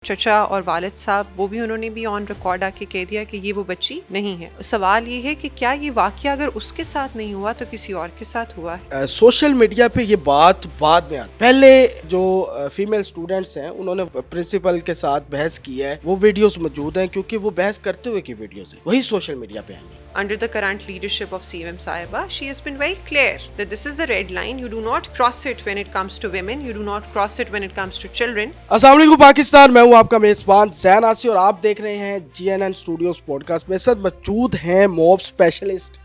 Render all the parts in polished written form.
چچا اور والد صاحب وہ بھی انہوں نے بھی آن ریکارڈ آ کے کہہ دیا کہ یہ وہ بچی نہیں ہے. سوال یہ ہے کہ کیا یہ واقعہ اگر اس کے ساتھ نہیں ہوا تو کسی اور کے ساتھ ہوا ہے؟ سوشل میڈیا پہ یہ بات بعد میں آتی. پہلے جو فیمیل اسٹوڈنٹس ہیں انہوں نے پرنسپل کے ساتھ بحث کی ہے, وہ ویڈیوز موجود ہیں کیونکہ وہ بحث کرتے ہوئے کی ویڈیوز ہیں, وہی سوشل میڈیا پہ آئی ہیں. Under the current leadership of CM Sahiba, she has been very clear that this is the red line. You do not cross it when it comes to women. You do not cross it when it comes to children. السلام علیکم پاکستان, میں ہوں آپ کا میزبان زین آسی اور آپ دیکھ رہے ہیں GNN اسٹوڈیوز پوڈ کاسٹ. میرے ساتھ موجود ہیں موب اسپیشلسٹ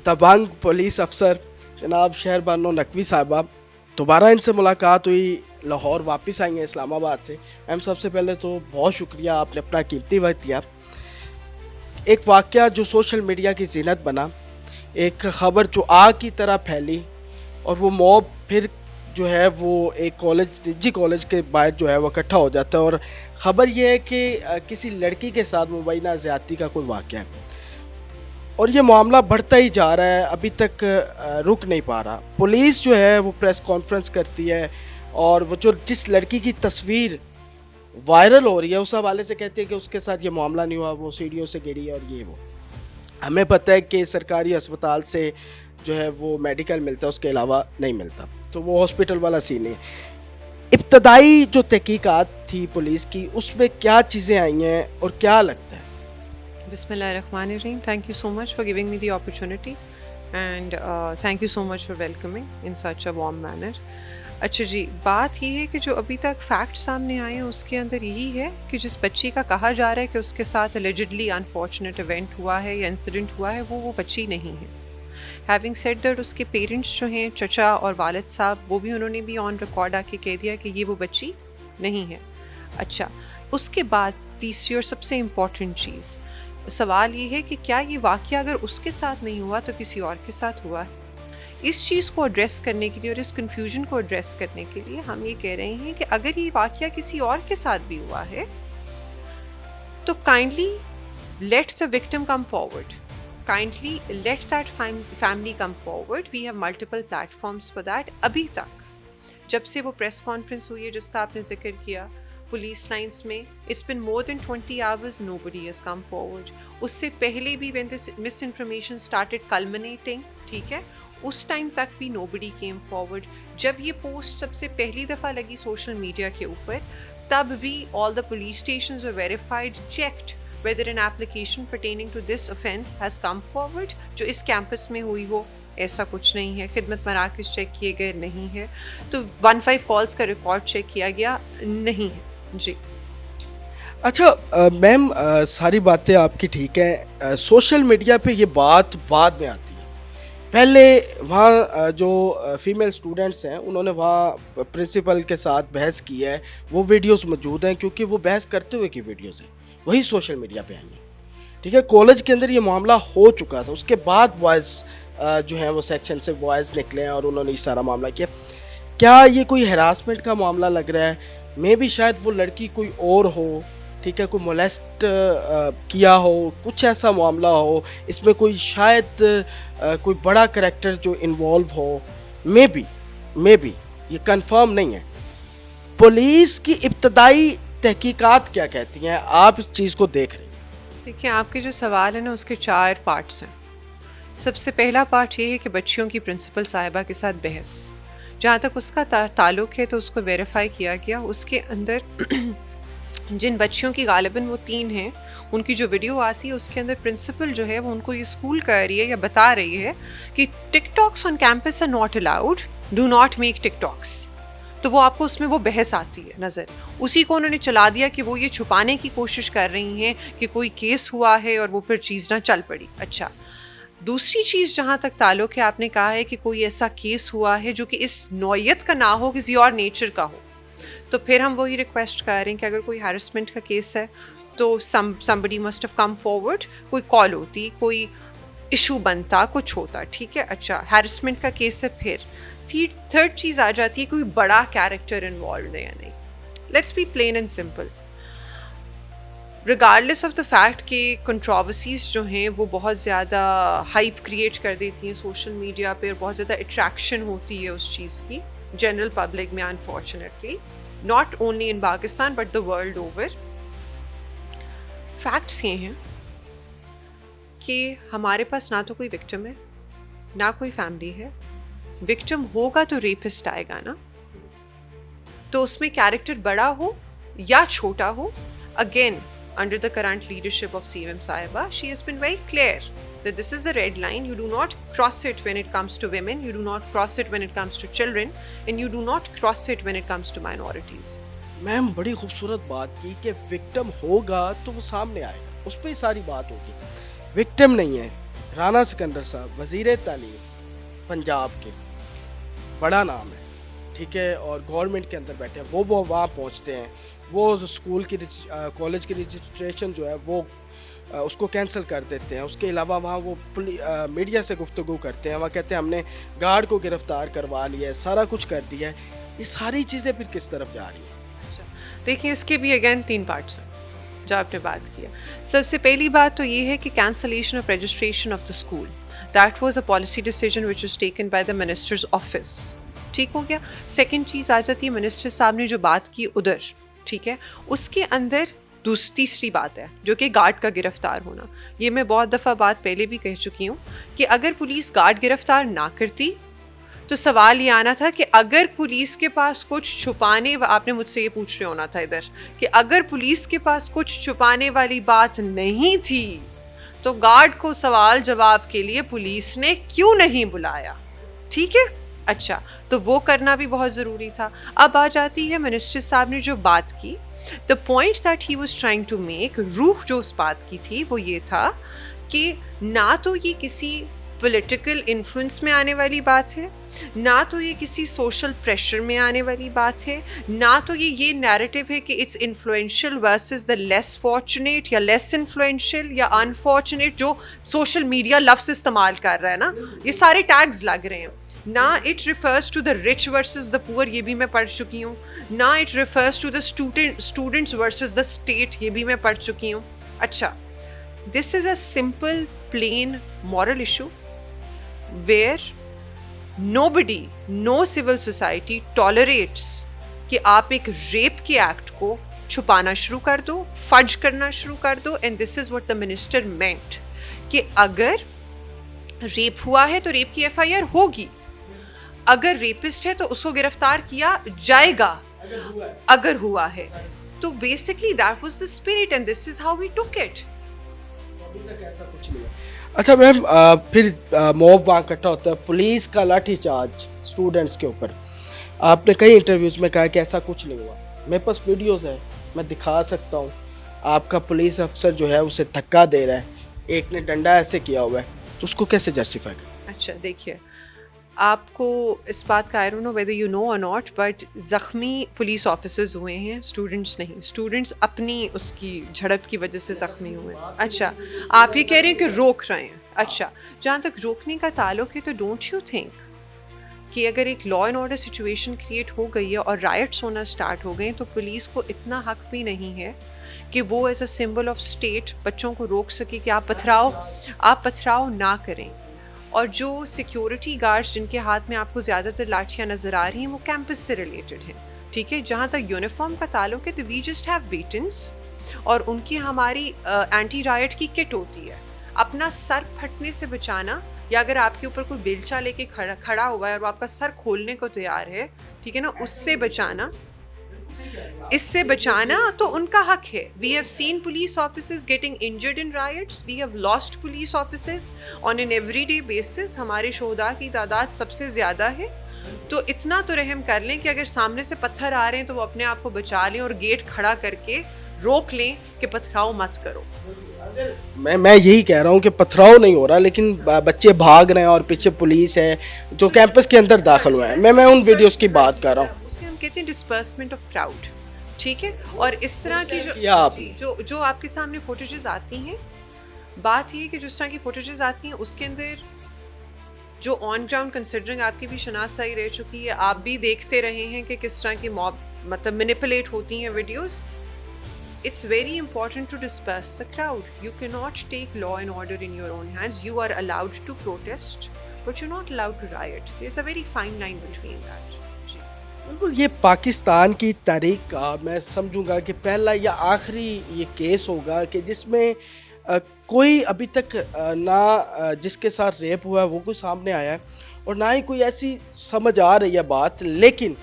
دبنگ پولیس افسر جناب شہر بانو نقوی صاحبہ. دوبارہ ان سے ملاقات ہوئی, لاہور واپس آئی ہیں اسلام آباد سے. میم سب سے پہلے تو بہت شکریہ, آپ نے اپنا قیمتی وقت دیا. ایک واقعہ جو سوشل میڈیا کی زینت بنا, ایک خبر جو آگ کی طرح پھیلی اور وہ موب پھر جو ہے وہ ایک کالج نجی کالج کے باہر جو ہے وہ اکٹھا ہو جاتا ہے, اور خبر یہ ہے کہ کسی لڑکی کے ساتھ مبینہ زیادتی کا کوئی واقعہ ہے, اور یہ معاملہ بڑھتا ہی جا رہا ہے, ابھی تک رک نہیں پا رہا. پولیس جو ہے وہ پریس کانفرنس کرتی ہے اور وہ جو جس لڑکی کی تصویر وائرل ہو رہی ہے اس حوالے سے کہتے ہیں کہ اس کے ساتھ یہ معاملہ نہیں ہوا, وہ سیڑھیوں سے گری ہے, اور یہ وہ. ہمیں پتہ ہے کہ سرکاری ہسپتال سے جو ہے وہ میڈیکل ملتا ہے, اس کے علاوہ نہیں ملتا, تو وہ ہاسپٹل والا سین ہے. ابتدائی جو تحقیقات تھی پولیس کی, اس میں کیا چیزیں آئی ہیں اور کیا لگتا ہے؟ بسم اللہ الرحمن الرحیم. Thank you so much for giving me the opportunity and thank you so much for welcoming in such a warm manner. اچھا جی, بات یہ ہے کہ جو ابھی تک فیکٹ سامنے آئے ہیں اس کے اندر یہی ہے کہ جس بچی کا کہا جا رہا ہے کہ اس کے ساتھ allegedly unfortunate event ہوا ہے یا انسیڈنٹ ہوا ہے, وہ بچی نہیں ہے. Having said that, اس کے پیرنٹس جو ہیں چچا اور والد صاحب وہ بھی انہوں نے بھی آن ریکارڈ آ کے کہہ دیا کہ یہ وہ بچی نہیں ہے. اچھا, اس کے بعد تیسری اور سب سے امپورٹنٹ چیز, سوال یہ ہے کہ کیا یہ واقعہ اگر اس کے ساتھ نہیں ہوا تو کسی اور کے ساتھ ہوا ہے؟ اس چیز کو ایڈریس کرنے کے لیے اور اس کنفیوژن کو ایڈریس کرنے کے لیے ہم یہ کہہ رہے ہیں کہ اگر یہ واقعہ کسی اور کے ساتھ بھی ہوا ہے تو kindly let the victim come forward, kindly let that family come forward. We have multiple platforms for that. ابھی تک جب سے وہ پریس کانفرنس ہوئی ہے جس کا آپ نے ذکر کیا پولیس لائنس میں, it's been more than 20 hours, nobody has come forward. اس سے پہلے بھی when this misinformation started culminating, ٹھیک ہے, اس ٹائم تک بھی nobody came forward. جب یہ پوسٹ سب سے پہلی دفعہ لگی سوشل میڈیا کے اوپر, تب بھی all the police stations were verified, checked whether an application pertaining to this offence has come forward. جو اس کیمپس میں ہوئی ہو ایسا کچھ نہیں ہے, خدمت مراکز چیک کیے گئے نہیں ہے, تو 15 کالز کا ریکارڈ چیک کیا گیا نہیں ہے. جی اچھا میم, ساری باتیں آپ کی ٹھیک ہیں, سوشل میڈیا پہ یہ بات بعد میں آتی ہے. پہلے وہاں جو فیمیل اسٹوڈنٹس ہیں انہوں نے وہاں پرنسپل کے ساتھ بحث کی ہے, وہ ویڈیوز موجود ہیں کیونکہ وہ بحث کرتے ہوئے کی ویڈیوز ہیں, وہی سوشل میڈیا پہ آئی ہیں. ٹھیک ہے, کالج کے اندر یہ معاملہ ہو چکا تھا, اس کے بعد بوائز جو ہیں وہ سیکشن سے بوائز نکلے ہیں اور انہوں نے یہ سارا معاملہ کیا. کیا یہ کوئی ہراسمنٹ کا معاملہ لگ رہا ہے؟ میں بھی شاید وہ لڑکی کوئی اور ہو, ٹھیک ہے, کوئی مولیسٹ کیا ہو, کچھ ایسا معاملہ ہو, اس میں کوئی شاید کوئی بڑا کریکٹر جو انوالو ہو, میں بھی یہ کنفرم نہیں ہے. پولیس کی ابتدائی تحقیقات کیا کہتی ہیں, آپ اس چیز کو دیکھ رہی ہیں؟ دیکھیں, آپ کے جو سوال ہے نا اس کے 4 پارٹس ہیں. سب سے پہلا پارٹ یہ ہے کہ بچیوں کی پرنسپل صاحبہ کے ساتھ بحث, جہاں تک اس کا تعلق ہے تو اس کو ویریفائی کیا گیا. اس کے اندر جن بچیوں کی غالباً وہ 3 ہیں, ان کی جو ویڈیو آتی ہے اس کے اندر پرنسپل جو ہے وہ ان کو یہ اسکول کر رہی ہے یا بتا رہی ہے کہ TikToks on campus are not allowed, do not make TikToks. تو وہ آپ کو اس میں وہ بحث آتی ہے نظر, اسی کو انہوں نے چلا دیا کہ وہ یہ چھپانے کی کوشش کر رہی ہیں کہ کوئی کیس ہوا ہے اور وہ پھر چیز نہ چل پڑی. اچھا, دوسری چیز جہاں تک تعلق ہے, آپ نے کہا ہے کہ کوئی ایسا کیس ہوا ہے جو کہ اس نوعیت کا نہ ہو, کسی اور نیچر کا ہو, تو پھر ہم وہی ریکویسٹ کر رہے ہیں کہ اگر کوئی ہیرسمنٹ کا کیس ہے تو somebody must have come forward, کوئی کال ہوتی, کوئی ایشو بنتا, کچھ ہوتا, ٹھیک ہے. اچھا, ہیرسمنٹ کا کیس ہے, پھر تھرڈ چیز آ جاتی ہے کوئی بڑا کیریکٹر انوالوڈ ہے یا نہیں. Let's be plain and simple, regardless of the fact کہ کنٹروورسیز جو ہیں وہ بہت زیادہ ہائپ کریٹ کر دیتی ہیں سوشل میڈیا پہ, اور بہت زیادہ اٹریکشن ہوتی ہے اس چیز کی جنرل پبلک میں unfortunately. not only in Pakistan but the world over. Facts یہ ہیں کہ ہمارے پاس نہ تو کوئی وکٹم ہے نہ کوئی فیملی ہے. وکٹم ہوگا تو ریپسٹ آئے گا نا, تو اس میں کیریکٹر بڑا ہو یا چھوٹا ہو. Again under the current leadership of CM Sahiba, she has been very clear that this is the red line. You do not cross it when it comes to women, you do not cross it when it comes to children, and you do not cross it when it comes to minorities. میم بڑی خوبصورت بات کی کہ victim ہوگا تو وہ سامنے آئے گا, اس پہ ہی ساری بات ہوگی. وکٹم نہیں ہے. رانا سکندر صاحب وزیر تعلیم پنجاب کے, بڑا نام ہے, ٹھیک ہے, اور گورنمنٹ کے اندر بیٹھے ہیں, وہ وہاں پہنچتے ہیں, وہ اسکول کی کالج کی رجسٹریشن جو ہے وہ اس کو کینسل کر دیتے ہیں. اس کے علاوہ وہاں وہ میڈیا سے گفتگو کرتے ہیں, وہاں کہتے ہیں ہم نے گارڈ کو گرفتار کروا لیا ہے, سارا کچھ کر دیا ہے. یہ ساری چیزیں پھر کس طرف جا رہی ہیں؟ دیکھیں اس کے بھی اگین 3 پارٹس ہیں جو آپ نے بات کیا. سب سے پہلی بات تو یہ ہے کہ cancellation of registration of the school, that was a policy decision which was taken by the ministers office. ٹھیک ہو گیا. سیکنڈ چیز آ جاتی ہے منسٹر صاحب نے جو بات کی ادھر, ٹھیک ہے, اس کے اندر تیسری بات ہے جو کہ گارڈ کا گرفتار ہونا. یہ میں بہت دفعہ بات پہلے بھی کہہ چکی ہوں کہ اگر پولیس گارڈ گرفتار نہ کرتی تو سوال یہ آنا تھا کہ اگر پولیس کے پاس کچھ چھپانے, آپ نے مجھ سے یہ پوچھ رہے ہونا تھا ادھر کہ اگر پولیس کے پاس کچھ چھپانے والی بات نہیں تھی تو گارڈ کو سوال جواب کے لیے پولیس نے کیوں نہیں بلایا. ٹھیک ہے, اچھا, تو وہ کرنا بھی بہت ضروری تھا. اب آ جاتی ہے منسٹر صاحب نے جو بات کی, the point that he was trying to make, روح جو اس بات کی تھی وہ یہ تھا کہ نہ تو یہ کسی پولیٹیکل انفلوئنس میں آنے والی بات ہے, نہ تو یہ کسی سوشل پریشر میں آنے والی بات ہے, نہ تو یہ نیریٹو ہے کہ it's influential versus the less fortunate یا لیس انفلوئنشیل یا انفارچونیٹ جو سوشل میڈیا لفظ استعمال کر رہا ہے نا, یہ سارے ٹیگز لگ رہے ہیں. No it refers to the rich versus the poor, یہ بھی میں پڑھ چکی ہوں. No it refers to the students versus the state, یہ بھی میں پڑھ چکی ہوں. اچھا, this is a simple plain moral issue where nobody, no civil society tolerates کہ آپ ایک ریپ کے ایکٹ کو چھپانا شروع کر دو, فج کرنا شروع کر دو. And this is what the minister meant کہ اگر ریپ ہوا ہے تو ریپ کی FIR ہوگی, اگر ریپسٹ ہے تو اس کو گرفتار کیا جائے گا اگر ہوا ہے. تو basically that was the spirit and this is how we tick it. اچھا میم, پھر موب وہاں اکٹھا ہوتا ہے, پولیس کا لاٹھی چارج اسٹوڈنٹس کے اوپر. آپ نے کئی انٹرویوز میں کہا کہ ایسا کچھ نہیں ہوا. میرے پاس ویڈیوز ہیں, میں دکھا سکتا ہوں. آپ کا پولیس افسر جو ہے اسے دھکا دے رہا ہے, ایک نے ڈنڈا ایسے کیا ہوا ہے, تو اس کو کیسے جسٹیفائی کریں؟ اچھا دیکھیے, آپ کو اس بات کا I don't know whether you know or not, but زخمی پولیس آفیسرز ہوئے ہیں, اسٹوڈنٹس نہیں. اسٹوڈنٹس اپنی اس کی جھڑپ کی وجہ سے زخمی ہوئے ہیں. اچھا, آپ یہ کہہ رہے ہیں کہ روک رہے ہیں. اچھا, جہاں تک روکنے کا تعلق ہے تو ڈونٹ یو تھنک کہ اگر ایک law and order situation create ہو گئی ہے اور رائٹس ہونا اسٹارٹ ہو گئے ہیں تو پولیس کو اتنا حق بھی نہیں ہے کہ وہ as a symbol of state بچوں کو روک سکے کہ آپ پتھراؤ نہ کریں. اور جو سیکیورٹی گارڈز جن کے ہاتھ میں آپ کو زیادہ تر لاٹھیاں نظر آ رہی ہیں وہ کیمپس سے ریلیٹڈ ہیں. ٹھیک ہے, جہاں تک یونیفارم کا تعلق ہے تو وی جسٹ ہیو بیٹنس, اور ان کی ہماری اینٹی رائٹ کی کٹ ہوتی ہے. اپنا سر پھٹنے سے بچانا, یا اگر آپ کے اوپر کوئی بیلچہ لے کے کھڑا ہوا ہے اور وہ آپ کا سر کھولنے کو تیار ہے, ٹھیک ہے نا, اس سے بچانا تو ان کا حق ہے. We have seen police officers getting injured in riots, we have lost police officers on an every day basis. ہمارے شہداء کی تعداد سب سے زیادہ ہے. تو اتنا تو رحم کر لیں کہ اگر سامنے سے پتھر آ رہے ہیں تو وہ اپنے آپ کو بچا لیں اور گیٹ کھڑا کر کے روک لیں کہ پتھراؤ مت کرو. میں یہی کہہ رہا ہوں کہ پتھراؤ نہیں ہو رہا, لیکن بچے بھاگ رہے ہیں اور پیچھے پولیس ہے جو کیمپس کے اندر داخل ہوئے ہیں. میں ان ویڈیوز کی بات کر رہا ہوں. اسے ہم کہتے ہیں ڈسپرسمنٹ آف کراؤڈ. ٹھیک ہے, اور اس طرح کی جو آپ کے سامنے فوٹیجز آتی ہیں, بات یہ کہ جس طرح کی فوٹیجز آتی ہیں اس کے اندر جو آن گراؤنڈ کنسیڈرنگ آپ کی بھی شناسائی رہ چکی ہے, آپ بھی دیکھتے رہے ہیں کہ کس طرح کی مطلب مینیپولیٹ ہوتی ہیں videos. It's very important to disperse the crowd. You cannot take law and order in your own hands. You are allowed to protest, but you're not allowed to riot. There's a very fine line between that. بالکل یہ پاکستان کی تاریخ کا میں سمجھوں گا کہ پہلا یا آخری یہ کیس ہوگا کہ جس میں کوئی ابھی تک نہ جس کے ساتھ ریپ ہوا ہے وہ کوئی سامنے آیا ہے اور نہ ہی کوئی ایسی سمجھ آ رہی ہے بات، لیکن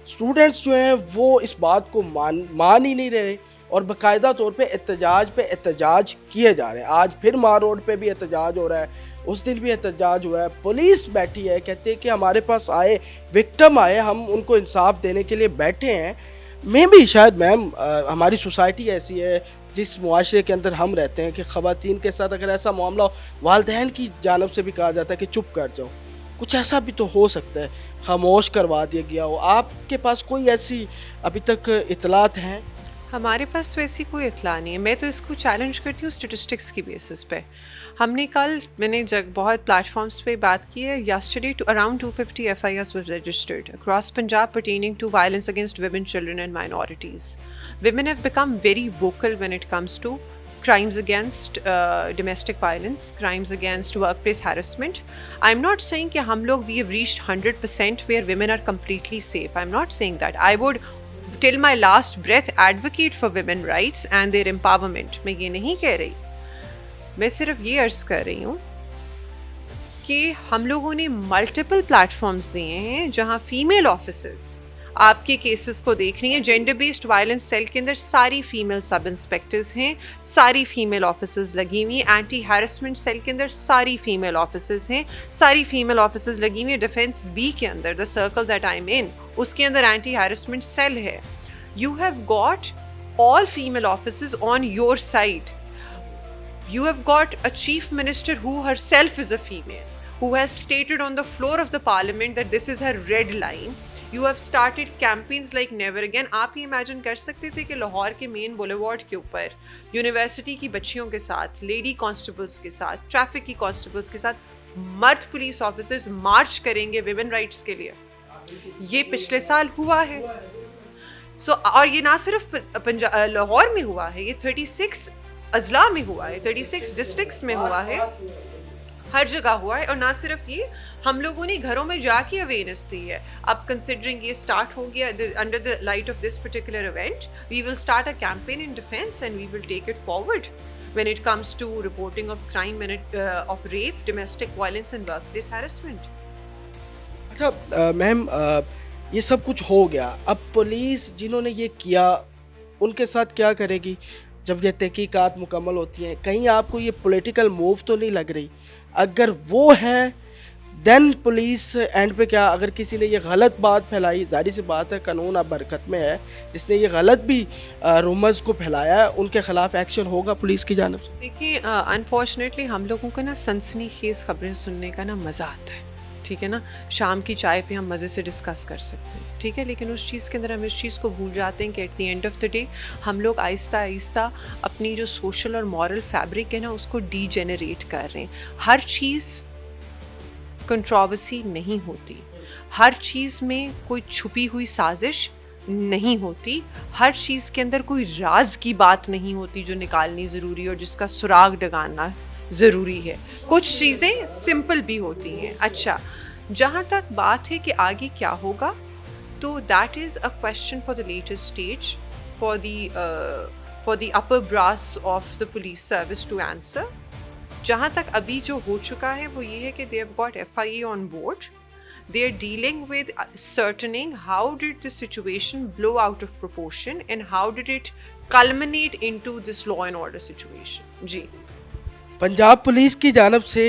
اسٹوڈنٹس جو ہیں وہ اس بات کو مان ہی نہیں رہے اور باقاعدہ طور پہ احتجاج کیے جا رہے ہیں. آج پھر مار روڈ پہ بھی احتجاج ہو رہا ہے، اس دن بھی احتجاج ہوا ہے. پولیس بیٹھی ہے، کہتے ہیں کہ ہمارے پاس آئے وکٹم آئے، ہم ان کو انصاف دینے کے لیے بیٹھے ہیں. میں بھی شاید میم ہماری سوسائٹی ایسی ہے جس معاشرے کے اندر ہم رہتے ہیں کہ خواتین کے ساتھ اگر ایسا معاملہ ہو والدین کی جانب سے بھی کہا جاتا ہے کہ چپ کر جاؤ. کچھ ایسا بھی تو ہو سکتا ہے، خاموش کروا دیا گیا ہو. آپ کے پاس کوئی ایسی ابھی تک اطلاعات ہیں؟ ہمارے پاس تو ایسی کوئی اطلاع نہیں ہے. میں تو اس کو چیلنج کرتی ہوں اسٹیٹسٹکس کی بیسس پہ. میں نے بہت پلیٹ فارمس پہ بات کی ہے. Yesterday around 250 FIRs were registered across Punjab pertaining to violence against women, children and minorities. Women have become very vocal when it comes to crimes against domestic violence, crimes against workplace harassment. I'm not saying کہ ہم لوگ we have reached 100% where women are completely safe. I'm not saying that. I would till my last breath advocate for women rights and their empowerment. میں یہ نہیں کہہ رہی، میں صرف یہ عرض کر رہی ہوں کہ ہم لوگوں نے ملٹیپل پلیٹ فارمز دیے ہیں جہاں فیمیل آفیسرز آپ کے کیسز کو دیکھ رہی ہیں. جینڈر بیسڈ وائلنس سیل کے اندر ساری فیمیل سب انسپیکٹرز ہیں، ساری فیمیل آفیسرز لگی ہوئی ہیں. اینٹی ہیرسمنٹ سیل کے اندر ساری فیمیل آفیسرز ہیں، ساری فیمیل آفیسرز لگی ہوئی ہیں. ڈیفینس بی کے اندر the circle that I am in, اس کے اندر اینٹی ہیرسمنٹ سیل ہے. You have got all female officers on your side. You have got a chief minister who herself is a female, who has stated on the floor of the parliament that this is her red line. You have started campaigns like never again. آپ ہی imagine کر سکتے تھے کہ لاہور کے مین boulevard کے اوپر university کی بچیوں کے ساتھ، لیڈی کانسٹیبلز کے ساتھ، ٹریفک کی کانسٹیبلز کے ساتھ مرد پولیس آفیسرز مارچ کریں گے ویمن رائٹس کے لیے؟ یہ پچھلے سال ہوا ہے. اور یہ نہ صرف لاہور میں ہوا ہے، یہ 36 اضلاع میں ہوا ہے، 36 ڈسٹرکٹس میں ہوا ہے، ہر جگہ ہوا ہے. اور نہ صرف یہ، ہم لوگوں نے گھروں میں جا کے اویئرنیس دی ہے. اب کنسیڈرنگ یہ اسٹارٹ ہو گیا under the light of this particular event, we will start a campaign in defence and we will take it forward when it comes to reporting of crime and of rape, domestic violence and workplace harassment. اچھا میم، یہ سب کچھ ہو گیا، اب police جنہوں نے یہ کیا ان کے ساتھ کیا کرے گی جب یہ تحقیقات مکمل ہوتی ہیں؟ کہیں آپ کو یہ پولیٹیکل موو تو نہیں لگ رہی؟ اگر وہ ہے دین پولیس اینڈ پہ کیا؟ اگر کسی نے یہ غلط بات پھیلائی، ظاہر سی بات ہے قانون اب برکت میں ہے، جس نے یہ غلط بھی رومرز کو پھیلایا ہے ان کے خلاف ایکشن ہوگا پولیس کی جانب سے؟ دیکھیے انفارچونیٹلی ہم لوگوں کو نا سنسنی خیز خبریں سننے کا نا مزہ آتا ہے، ٹھیک ہے نا. شام کی چائے پہ ہم مزے سے ڈسکس کر سکتے ہیں، ٹھیک ہے، لیکن اس چیز کے اندر ہم اس چیز کو بھول جاتے ہیں کہ at the end of the day ہم لوگ آہستہ آہستہ اپنی جو سوشل اور مورل فیبرک ہے نا اس کو ڈی جنریٹ کر رہے ہیں. ہر چیز کنٹروورسی نہیں ہوتی، ہر چیز میں کوئی چھپی ہوئی سازش نہیں ہوتی، ہر چیز کے اندر کوئی راز کی بات نہیں ہوتی جو نکالنی ضروری اور جس کا سراغ ڈگانا ضروری ہے. کچھ چیزیں سمپل بھی ہوتی ہیں. اچھا، جہاں تک بات ہے کہ آگے کیا ہوگا، تو that is a question for the latter stage, for the upper brass of the police service to answer. جہاں تک ابھی جو ہو چکا ہے وہ یہ ہے کہ they have got FIA on board. They are dealing with ascertaining how did the situation blow out of proportion and how did it culminate into this law and order situation. جی، پنجاب پولیس کی جانب سے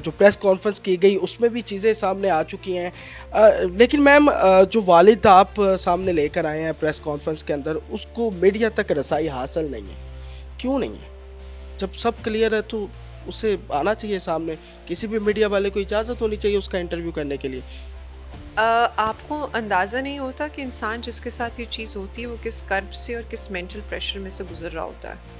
جو press conference کی گئی اس میں بھی چیزیں سامنے آ چکی ہیں، لیکن میم جو والد آپ سامنے لے کر آئے ہیں پریس کانفرنس کے اندر، اس کو میڈیا تک رسائی حاصل نہیں ہے. کیوں نہیں ہے؟ جب سب کلیئر ہے تو اسے آنا چاہیے سامنے. کسی بھی میڈیا والے کو اجازت ہونی چاہیے اس کا انٹرویو کرنے کے لیے. آپ کو اندازہ نہیں ہوتا کہ انسان جس کے ساتھ یہ چیز ہوتی ہے وہ کس کرب سے اور کس مینٹل پریشر میں سے گزر رہا ہوتا ہے.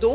2